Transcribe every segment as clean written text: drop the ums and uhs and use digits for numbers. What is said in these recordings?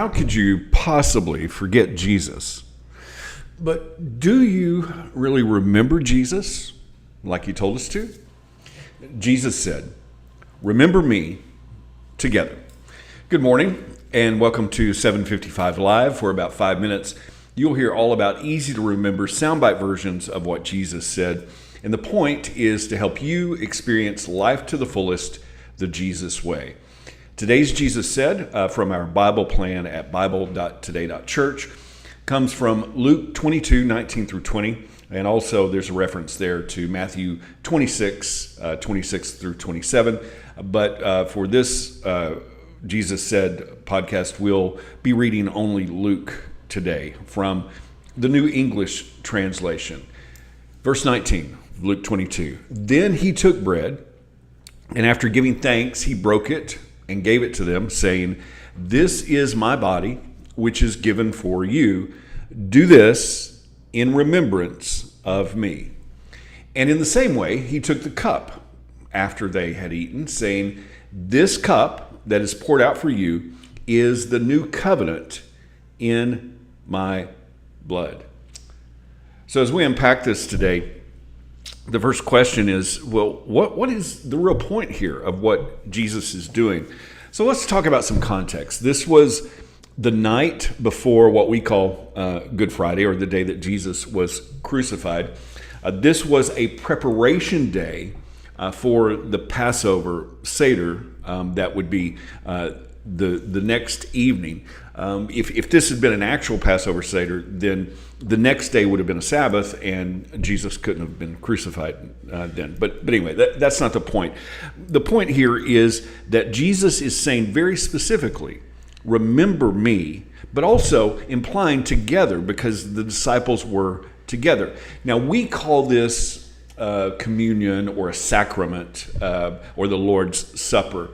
how could you possibly forget Jesus? But do you really remember Jesus like he told us to? Jesus said, "Remember me together." Good morning and welcome to 755 Live. For about 5 minutes, you'll hear all about easy to remember soundbite versions of what Jesus said. And the point is to help you experience life to the fullest the Jesus way. Today's Jesus Said from our Bible plan at bible.today.church comes from Luke 22:19 through 20. And also there's a reference there to Matthew 26 through 27. But for this Jesus Said podcast, we'll be reading only Luke today from the New English Translation. Verse 19, Luke 22. Then he took bread, and after giving thanks, he broke it and gave it to them, saying, "This is my body, which is given for you. Do this in remembrance of me." And in the same way, he took the cup after they had eaten, saying, "This cup that is poured out for you is the new covenant in my blood." So as we unpack this today, the first question is, well, what is the real point here of what Jesus is doing? So let's talk about some context. This was the night before what we call Good Friday, or the day that Jesus was crucified. This was a preparation day for the Passover Seder that would be the next evening. If this had been an actual Passover Seder, then the next day would have been a Sabbath, and Jesus couldn't have been crucified then. But anyway, that's not the point. The point here is that Jesus is saying very specifically, "Remember me," but also implying together, because the disciples were together. Now, we call this communion or a sacrament or the Lord's Supper.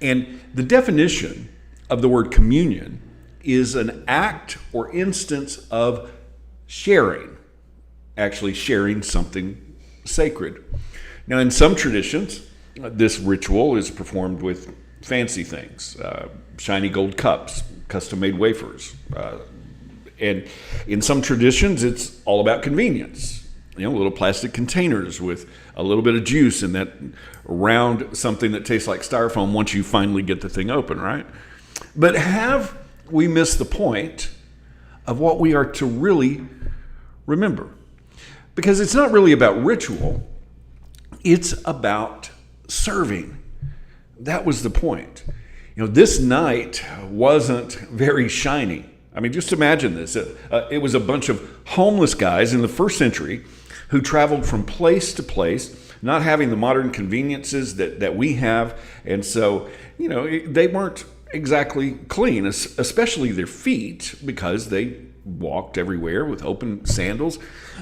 And the definition of the word communion is an act or instance of sharing, actually sharing something sacred. Now, in some traditions, this ritual is performed with fancy things, shiny gold cups, custom-made wafers. And in some traditions, it's all about convenience. Little plastic containers with a little bit of juice in that round something that tastes like styrofoam once you finally get the thing open, right? But have we missed the point of what we are to really remember? Because it's not really about ritual, it's about serving. That was the point. This night wasn't very shiny. I mean, just imagine this. It was a bunch of homeless guys in the first century who traveled from place to place, not having the modern conveniences that we have. And so, they weren't exactly clean, especially their feet, because they walked everywhere with open sandals.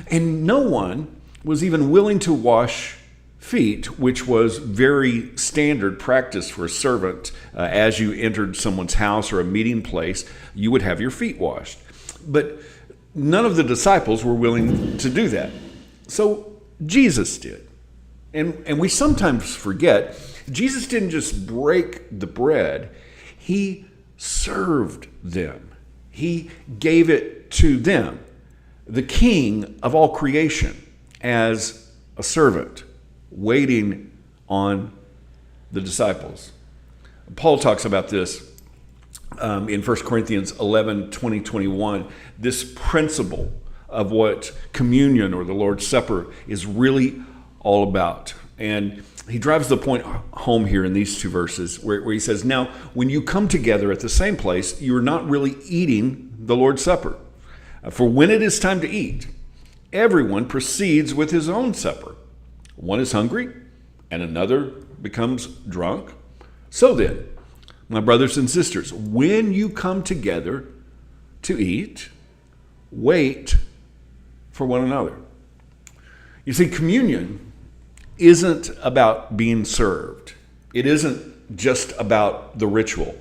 And no one was even willing to wash feet, which was very standard practice for a servant. As you entered someone's house or a meeting place, you would have your feet washed. But none of the disciples were willing to do that. So Jesus did. And we sometimes forget, Jesus didn't just break the bread, he served them. He gave it to them, the King of all creation, as a servant, waiting on the disciples. Paul talks about this in 1 Corinthians 11, 20, 21, this principle of what communion or the Lord's Supper is really all about. And he drives the point home here in these two verses where he says, "Now, when you come together at the same place, you are not really eating the Lord's Supper. For when it is time to eat, everyone proceeds with his own supper. One is hungry, and another becomes drunk. So then, my brothers and sisters, when you come together to eat, wait for one another." You see, communion isn't about being served. It isn't just about the ritual.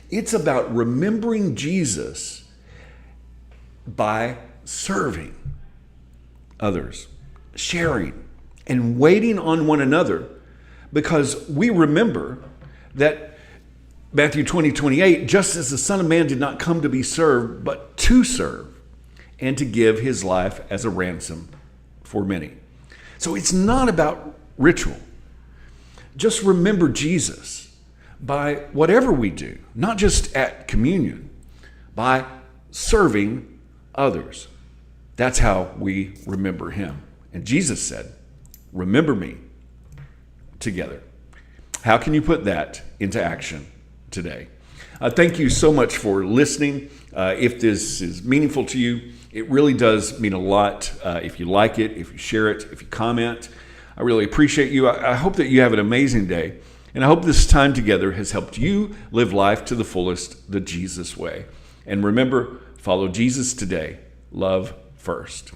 It's about remembering Jesus by serving others, sharing, and waiting on one another, because we remember that Matthew 20:28, just as the Son of Man did not come to be served, but to serve and to give his life as a ransom for many. So it's not about ritual. Just remember Jesus by whatever we do, not just at communion, by serving others. That's how we remember him. And Jesus said, remember me together. How can you put that into action today? Thank you so much for listening. If this is meaningful to you, it really does mean a lot. If you like it, if you share it, if you comment, I really appreciate you. I hope that you have an amazing day. And I hope this time together has helped you live life to the fullest, the Jesus way. And remember, follow Jesus today. Love first.